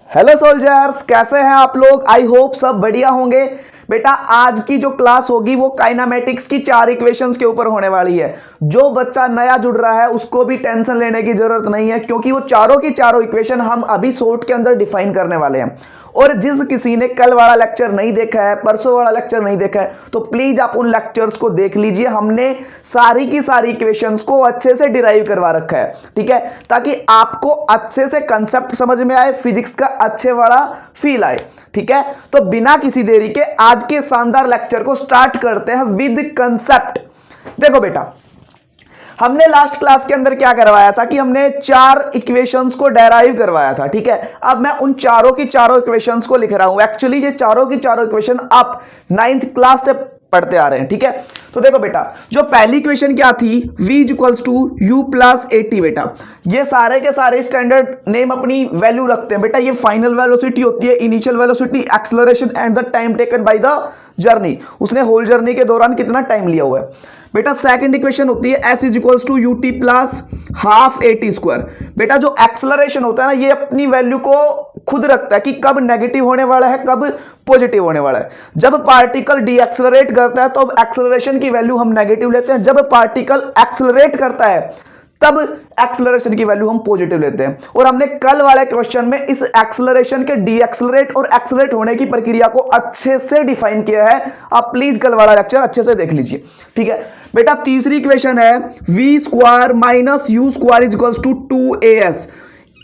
Hello soldiers, कैसे हैं आप लोग। आई होप सब बढ़िया होंगे। बेटा आज की जो क्लास होगी वो काइनामेटिक्स की 4 इक्वेशंस के ऊपर होने वाली है। जो बच्चा नया जुड़ रहा है उसको भी टेंशन लेने की जरूरत नहीं है, क्योंकि वो चारों की चारों इक्वेशन हम अभी शॉर्ट के अंदर डिफाइन करने वाले हैं। और जिस किसी ने कल वाला लेक्चर नहीं देखा है, परसों वाला लेक्चर नहीं देखा है, तो प्लीज आप उन लेक्चर्स को देख लीजिए। हमने सारी की सारी इक्वेशंस को अच्छे से डिराइव करवा रखा है, ठीक है, ताकि आपको अच्छे से कंसेप्ट समझ में आए, फिजिक्स का अच्छे वाला फील आए, ठीक है। तो बिना किसी देरी के आज के शानदार लेक्चर को स्टार्ट करते हैं विद कंसेप्ट। देखो बेटा, हमने लास्ट क्लास के अंदर क्या करवाया था कि हमने 4 इक्वेशंस को डेराइव करवाया था, ठीक है। अब मैं उन चारों की चारों इक्वेशंस को लिख रहा हूं। एक्चुअली ये चारों की चारों इक्वेशन आप 9th क्लास से पढ़ते आ रहे हैं, ठीक है। तो देखो बेटा, जो पहली इक्वेशन क्या थी, v equals to U plus at. बेटा ये सारे के सारे स्टैंडर्ड नेम अपनी वैल्यू रखते हैं। बेटा ये फाइनल वेलोसिटी होती है, initial velocity, acceleration and the time taken by the journey. उसने होल जर्नी के दौरान कितना टाइम लिया हुआ है। बेटा सेकंड इक्वेशन होती है s equals to U T plus half A T square. बेटा जो एक्सेलरेशन होता है ना, ये अपनी वैल्यू को खुद रखता है कि कब नेगेटिव होने वाला है, कब पॉजिटिव होने वाला है। जब पार्टिकल डी एक्सेलरेट करता है तो एक्सेलरेशन की वैल्यू हम नेगेटिव लेते हैं, जब पार्टिकल एक्सेलरेट करता है तब एक्सेलरेशन की वैल्यू हम पॉजिटिव लेते हैं। और हमने कल वाले क्वेश्चन में इस एक्सेलरेशन के डी एक्सेलरेट और एक्सेलरेट होने की प्रक्रिया को अच्छे से डिफाइन किया है। आप प्लीज कल वाला लेक्चर अच्छे से देख लीजिए, ठीक है। बेटा तीसरी इक्वेशन है V square minus U square is equals to 2as।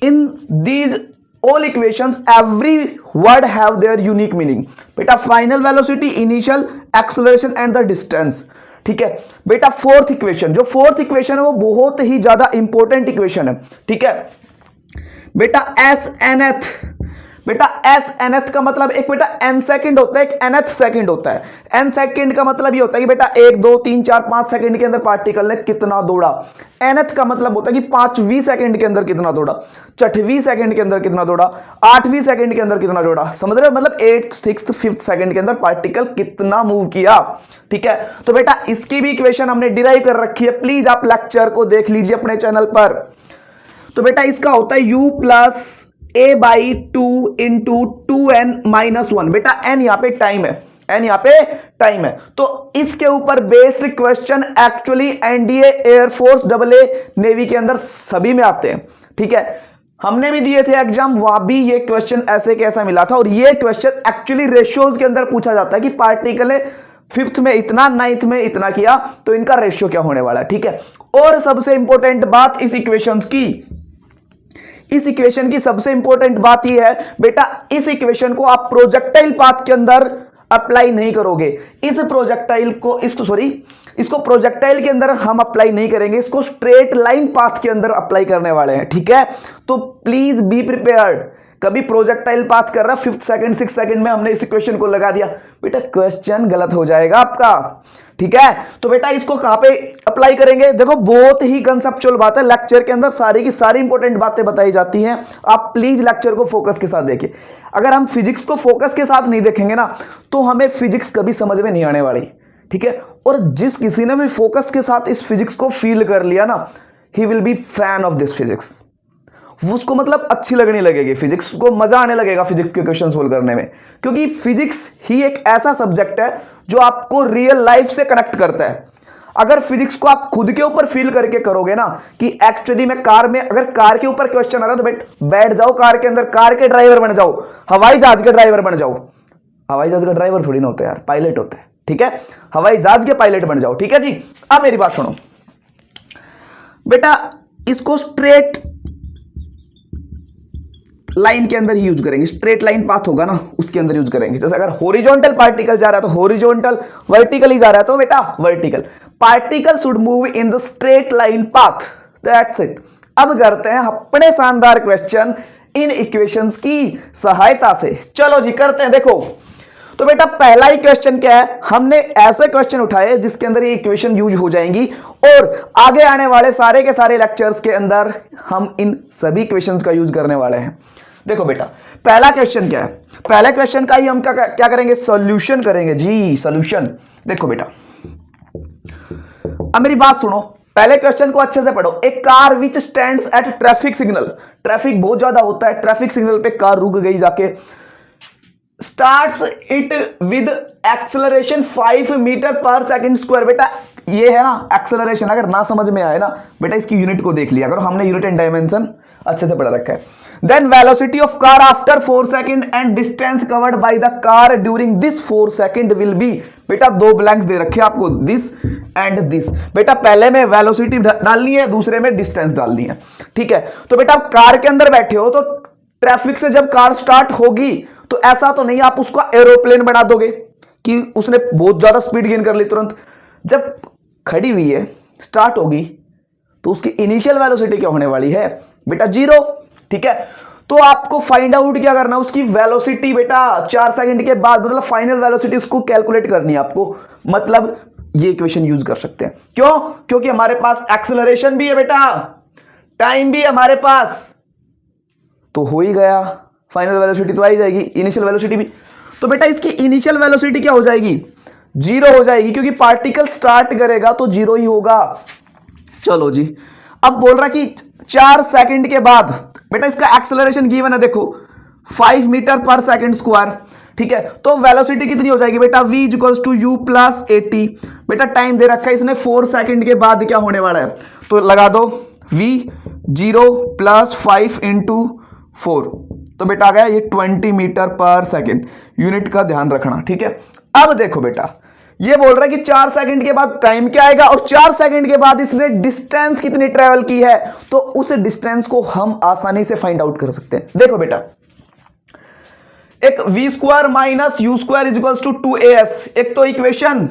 In these all equations every word have their unique meaning। बेटा final velocity, initial acceleration and the distance, ठीक है। बेटा फोर्थ इक्वेशन, जो फोर्थ इक्वेशन है वो बहुत ही ज्यादा इंपॉर्टेंट इक्वेशन है, ठीक है। बेटा एस एनएथ, बेटा एस एनएथ का मतलब एक बेटा एन सेकंड होता है, एक एनएथ सेकंड होता है। एन सेकंड का मतलब ये होता है कि बेटा 1 2 3 4 5 सेकंड के अंदर पार्टिकल ने कितना दौड़ा। एनएथ का मतलब होता है कि 5वीं सेकंड के अंदर कितना दौड़ा, 6वीं सेकंड के अंदर कितना दौड़ा, 8वीं सेकंड के अंदर कितना दौड़ा। समझ रहे हो, मतलब 8th 6th 5th सेकंड के अंदर पार्टिकल कितना मूव किया, ठीक है। तो बेटा इसकी भी इक्वेशन हमने डिराइव कर रखी है, प्लीज आप लेक्चर को देख लीजिए अपने चैनल पर। तो बेटा इसका होता है u plus a by 2 into 2n minus 1। बेटा n यहां पे टाइम है, n यहां पे टाइम है। तो इसके ऊपर based question actually NDA, air force, AA navy के अंदर सभी में आते हैं, ठीक है। हमने भी दिए थे एग्जाम, वहां भी ये क्वेश्चन ऐसे कैसा मिला था। और ये क्वेश्चन एक्चुअली रेशियोज के अंदर पूछा जाता है कि पार्टिकल ने 5th में इतना, 9th में इतना किया, तो इनका रेशियो क्या होने वाला है, ठीक है। और सबसे इंपॉर्टेंट बात इस इक्वेशंस की, इस इक्वेशन की सबसे इंपॉर्टेंट बात यह है बेटा, इस इक्वेशन को आप प्रोजेक्टाइल पाथ के अंदर अप्लाई नहीं करोगे। इस प्रोजेक्टाइल को इसको प्रोजेक्टाइल के अंदर हम अप्लाई नहीं करेंगे, इसको स्ट्रेट लाइन पाथ के अंदर अप्लाई करने वाले हैं, ठीक है। तो प्लीज बी प्रिपेयर्ड। कभी प्रोजेक्टाइल पाथ कर रहा 5th सेकंड 6th सेकंड में हमने इस इक्वेशन को लगा दिया, बेटा क्वेश्चन गलत हो जाएगा आपका, ठीक है। तो बेटा इसको कहां पे अप्लाई करेंगे, देखो बहुत ही कंसेप्चुअल बात है। लेक्चर के अंदर सारी की सारी इंपॉर्टेंट बातें बताई जाती हैं। आप प्लीज लेक्चर को फोकस के साथ देखिए। अगर हम फिजिक्स को फोकस के साथ नहीं देखेंगे ना, तो हमें फिजिक्स कभी समझ में नहीं आने वाली, ठीक है। और जिस किसी ने भी फोकस के साथ इस फिजिक्स को फील कर लिया ना, he will be fan of this physics. उसको मतलब अच्छी लगने लगेगी फिजिक्स, को मजा आने लगेगा फिजिक्स के क्वेश्चन सोल्व करने में, क्योंकि फिजिक्स ही एक ऐसा सब्जेक्ट है जो आपको रियल लाइफ से कनेक्ट करता है। अगर फिजिक्स को आप खुद के ऊपर फील करके करोगे ना कि एक्चुअली मैं कार में, अगर कार के ऊपर क्वेश्चन आ रहा है तो बैठ जाओ कार के अंदर, कार के ड्राइवर बन जाओ, हवाई जहाज के ड्राइवर बन जाओ। हवाई जहाज का ड्राइवर थोड़ी ना होता है यार, पायलट होता है, ठीक है। हवाई जहाज के पायलट बन जाओ, ठीक है जी। अब मेरी बात सुनो बेटा, इसको स्ट्रेट लाइन के अंदर ही यूज करेंगे। स्ट्रेट लाइन पाथ होगा ना, उसके अंदर यूज करेंगे। जैसे अगर हॉरिजॉन्टल पार्टिकल जा रहा है तो हॉरिजॉन्टल, वर्टिकली जा रहा है तो बेटा vertical. Particle should move in the straight line path, that's it. अब करते हैं अपने शानदार क्वेश्चन इन इक्वेशंस की सहायता से। चलो जी करते हैं। देखो तो बेटा पहला ही क्वेश्चन क्या है, हमने ऐसे क्वेश्चन उठाए जिसके अंदर ये इक्वेशन यूज हो जाएंगी, और आगे आने वाले सारे के सारे लेक्चर्स के अंदर हम इन सभी इक्वेशंस का यूज करने वाले हैं। देखो बेटा पहला क्वेश्चन क्या है, पहले क्वेश्चन का ही हम क्या करेंगे, सॉल्यूशन करेंगे जी, सॉल्यूशन। देखो बेटा अब मेरी बात सुनो, पहले क्वेश्चन को अच्छे से पढ़ो। A car which stands at traffic signal, traffic बहुत ज्यादा होता है, ट्रैफिक सिग्नल पे कार रुक गई जाके, starts it with acceleration 5 meter पर सेकंड स्क्वायर। बेटा ये है ना एक्सेलरेशन, अगर ना समझ में आए ना बेटा इसकी यूनिट को देख लिया करो, हमने यूनिट एंड डायमेंशन अच्छे से पढ़ा रखा है। Then velocity of car after 4 second and distance covered by the car during this 4 second will be. बेटा दो ब्लैंक्स दे रखे आपको, दिस एंड दिस। बेटा पहले में वेलोसिटी डालनी है, दूसरे में डिस्टेंस डालनी है, ठीक है। तो बेटा आप कार के अंदर बैठे हो तो ट्रैफिक से जब कार स्टार्ट होगी तो ऐसा तो नहीं आप उसका एरोप्लेन बना दोगे कि उसने बहुत ज्यादा स्पीड गेन कर ली तुरंत। जब खड़ी हुई है स्टार्ट होगी तो उसकी इनिशियल वेलोसिटी क्या होने वाली है बेटा 0, ठीक है। तो आपको फाइंड आउट क्या करना, उसकी वेलोसिटी बेटा 4 सेकंड के बाद, मतलब फाइनल वेलोसिटी उसको कैलकुलेट करनी है आपको। मतलब ये इक्वेशन यूज कर सकते हैं, क्यों? क्योंकि हमारे पास एक्सेलरेशन भी है बेटा, टाइम भी हमारे पास, तो हो ही गया, फाइनल वेलोसिटी तो आ ही जाएगी, इनिशियल वेलोसिटी भी। तो बेटा इसकी इनिशियल वेलोसिटी क्या हो जाएगी 0 हो जाएगी, क्योंकि पार्टिकल स्टार्ट करेगा तो 0 ही होगा। चलो जी, अब बोल रहा कि 4 सेकंड के बाद बेटा इसका एक्सेलरेशन गिवन है, देखो 5 मीटर पर सेकंड स्क्वायर, ठीक है। तो वेलोसिटी कितनी हो जाएगी बेटा v equals to u plus 80। बेटा टाइम दे रखा है इसने 4 सेकंड के बाद क्या होने वाला है, तो लगा दो v 0 प्लस 5 इंटू 4, तो बेटा आ गया ये 20 मीटर पर सेकंड। यूनिट का ध्यान रखना, ठीक है। अब देखो बेटा ये बोल रहा है कि 4 सेकंड के बाद टाइम क्या आएगा, और 4 सेकंड के बाद इसने डिस्टेंस कितनी ट्रेवल की है, तो उस डिस्टेंस को हम आसानी से फाइंड आउट कर सकते हैं। देखो बेटा एक v square minus U square is equals to 2as, एक तो इक्वेशन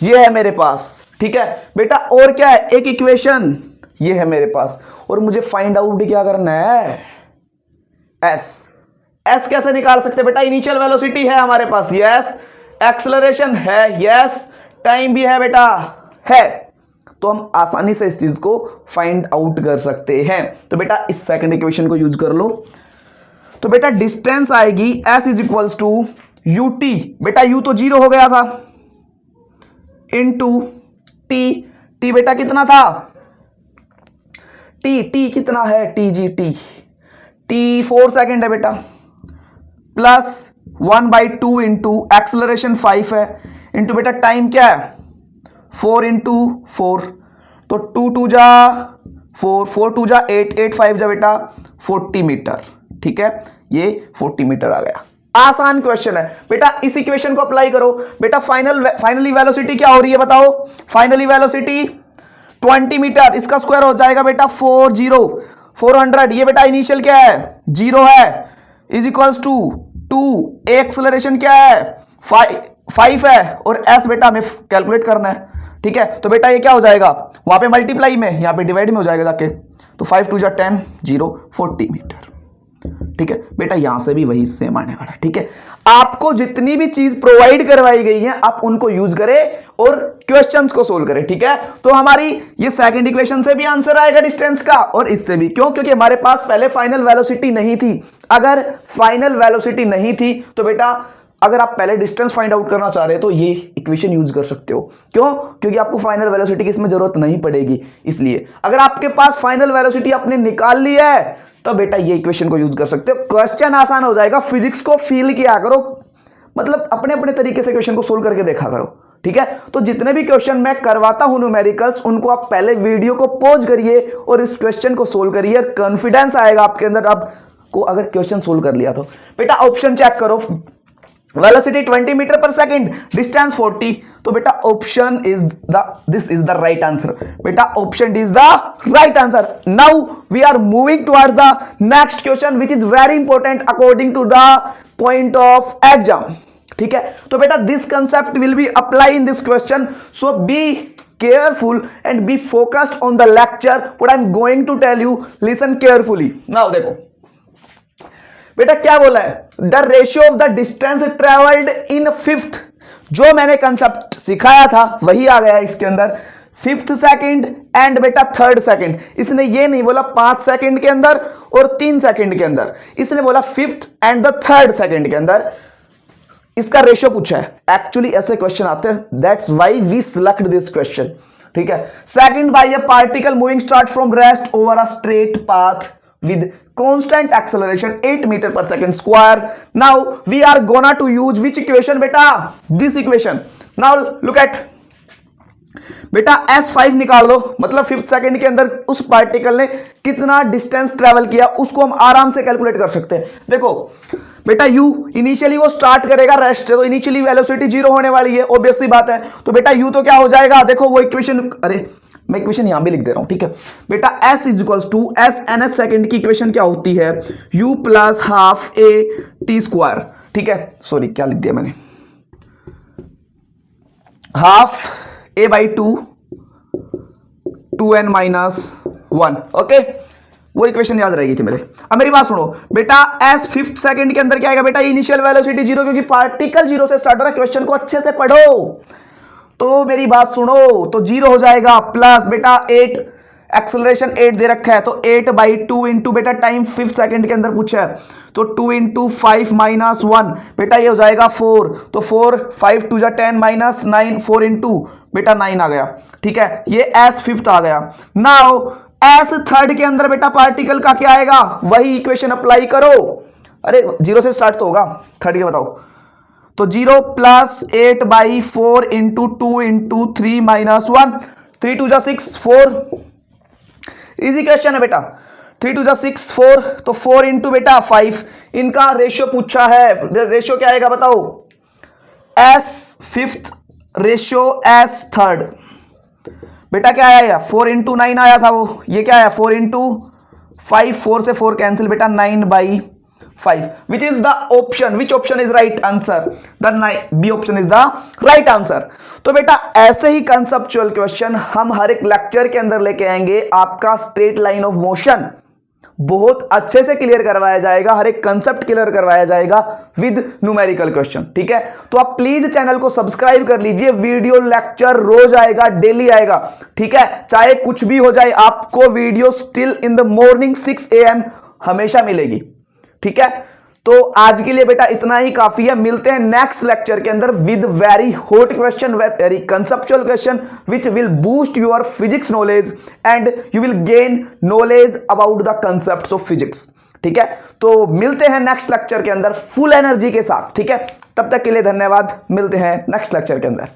ये है मेरे पास, ठीक है बेटा, और क्या है एक इक्वेशन ये है मेरे पास, और मुझे फाइंड आउट क्या करना है s कैसे निकाल सकते बेटा, इनिशियल वेलोसिटी है हमारे पास, यस, एक्सेलरेशन है, यस, टाइम भी है बेटा, है, तो हम आसानी से इस चीज को फाइंड आउट कर सकते हैं। तो बेटा इस सेकंड इक्वेशन को यूज कर लो। तो बेटा डिस्टेंस आएगी s is equals to U T, बेटा u तो 0 हो गया था, इनटू t बेटा कितना था, t कितना है, t 4 सेकंड है बेटा, प्लस 1/2 इंटू एक्सेलरेशन 5 है, इंटू बेटा टाइम क्या है 4 इंटू 4, तो 2 जा 4, 4 जा 8, 8 5 जा बेटा 40 मीटर, ठीक है, ये 40 मीटर आ गया। आसान क्वेश्चन है बेटा, इस इक्वेशन को अप्लाई करो। बेटा फाइनली वेलोसिटी क्या हो रही है बताओ, फाइनली वेलोसिटी 20 मीटर, इसका स्क्वायर हो जाएगा बेटा 400, ये बेटा इनिशियल क्या है 0 है, इज इक्वल्स टू 2, एक्सेलरेशन क्या है 5 है, और s बेटा हमें कैलकुलेट करना है, ठीक है। तो बेटा ये क्या हो जाएगा, वहां पे मल्टीप्लाई में, यहां पे डिवाइड में हो जाएगा जाके, तो 5 2 जा 10, 0 40 मीटर, ठीक है बेटा, यहां से भी वही सेम आने वाला, ठीक है। आपको जितनी भी चीज प्रोवाइड करवाई गई है आप उनको यूज करें और क्वेश्चंस को सोल्व करें, ठीक है। तो हमारी ये सेकंड इक्वेशन से भी आंसर आएगा डिस्टेंस का, और इससे भी, क्यों? क्योंकि हमारे पास पहले फाइनल वेलोसिटी नहीं थी। अगर फाइनल वेलोसिटी नहीं थी तो बेटा अगर आप पहले डिस्टेंस फाइंड आउट करना चाह रहे हो तो ये इक्वेशन यूज कर सकते हो, क्यों? क्योंकि आपको फाइनल वेलोसिटी की इसमें जरूरत नहीं पड़ेगी। इसलिए अगर आपके पास फाइनल वेलोसिटी आपने निकाल ली है तो बेटा ये इक्वेशन को यूज कर सकते हो। क्वेश्चन आसान हो जाएगा, फिजिक्स को फील किया करो, मतलब अपने अपने तरीके से क्वेश्चन को सोल्व करके देखा करो, ठीक है। तो जितने भी क्वेश्चन मैं करवाता हूं न्यूमेरिकल्स, उनको आप पहले वीडियो को पॉज करिए और इस क्वेश्चन को सोल्व करिए, कॉन्फिडेंस आएगा आपके अंदर आपको अगर क्वेश्चन सोल्व कर लिया तो। बेटा ऑप्शन चेक करो, वेलोसिटी 20 मीटर पर सेकंड, डिस्टेंस 40, तो बेटा option is this is the right answer. बेटा option D is the right answer. Now we are moving towards the next question which is very important according to the point of exam, ठीक है। तो बेटा this concept will be apply in this question, so be careful and be focused on the lecture what I am going to tell you, listen carefully. Now देखो बेटा क्या बोला है, the ratio of the distance travelled in fifth, जो मैंने concept सिखाया था वही आ गया इसके अंदर, 5th सेकंड एंड बेटा 3rd सेकंड। इसने ये नहीं बोला 5 सेकंड के अंदर और 3 सेकंड के अंदर, इसने बोला 5th and the 3rd second के अंदर इसका रेशियो पूछा है। एक्चुअली ऐसे क्वेश्चन आते हैं, that's why we select this question. ठीक है। Second, by a particle moving start from rest over a straight path with constant acceleration 8 meter per second square. Now we are gonna to use which equation beta? This equation. Now look at बेटा S5 निकाल दो, मतलब 5 second के अंदर उस particle ने कितना distance travel किया उसको हम आराम से कैलकुलेट कर सकते हैं। देखो बेटा u इनिशियली वो स्टार्ट करेगा रेस्ट से, तो इनिशियली वेलोसिटी 0 होने वाली है, ऑब्वियस सी बात है। तो बेटा u तो क्या हो जाएगा, देखो वो इक्वेशन, अरे मैं इक्वेशन यहां भी लिख दे रहा हूं, ठीक है बेटा। s is equal to S nth second की इक्वेशन क्या होती है, u plus half a t square, ठीक है। सॉरी क्या लिख दिया मैंने, half a by 2n minus 1, okay वो इक्वेशन याद रहेगी थी मेरे। अब मेरी बात सुनो बेटा, s 5th सेकंड के अंदर क्या आएगा बेटा, इनिशियल वेलोसिटी 0, क्योंकि पार्टिकल 0 से स्टार्ट हो रहा है। क्वेश्चन को अच्छे से पढ़ो तो मेरी बात सुनो, तो 0 हो जाएगा प्लस बेटा 8, एक्सेलरेशन 8 दे रखा है, तो 8 बाई 2 इंटू बेटा टाइम 5 सेकंड के अंदर पूछा है, तो 2 इंटू 5 माइनस 1 बेटा ये हो जाएगा 4, तो 4 5 2 जा 10 माइनस 9, 4 इंटू बेटा 9 आ गया, ठीक है। ये S 5th आ गया। नाउ S 3rd के अंदर बेटा पार्टिकल का क्या आएगा, वही इक्वेशन अप्लाई करो। अरे 0 से स्टार्ट तो होगा, 3rd के बताओ, तो 0 plus 8 by 4 into 2 into 3 minus 1, 3 2 जा 6, 4 इजी क्वेश्चन है बेटा। 3 2 जा 6, 4, तो 4 इंटू बेटा 5, इनका रेशियो पूछा है, रेशियो क्या आएगा बताओ, S 5th ratio S 3rd बेटा क्या आया, 4 इंटू 9 आया था वो, ये क्या आया 4 इंटू 5, 4 से 4 कैंसिल बेटा 9 by 5, which is the option, which option is right answer, the B option is the right answer। तो बेटा ऐसे ही कंसेप्चुअल क्वेश्चन हम हर एक लेक्चर के अंदर लेके आएंगे, आपका स्ट्रेट लाइन ऑफ मोशन बहुत अच्छे से क्लियर करवाया जाएगा, हर एक कंसेप्ट क्लियर करवाया जाएगा विद न्यूमेरिकल क्वेश्चन, ठीक है। तो आप प्लीज चैनल को सब्सक्राइब कर लीजिए, वीडियो लेक्चर रोज आएगा, डेली आएगा, ठीक है। चाहे कुछ भी हो जाए आपको video still in the morning 6 AM हमेशा मिलेगी, ठीक है। तो आज के लिए बेटा इतना ही काफी है, मिलते हैं नेक्स्ट लेक्चर के अंदर with very hot question, very conceptual question which will boost your physics knowledge and you will gain knowledge about the concepts of physics, ठीक है। तो मिलते हैं नेक्स्ट लेक्चर के अंदर फुल एनर्जी के साथ, ठीक है। तब तक के लिए धन्यवाद, मिलते हैं नेक्स्ट लेक्चर के अंदर।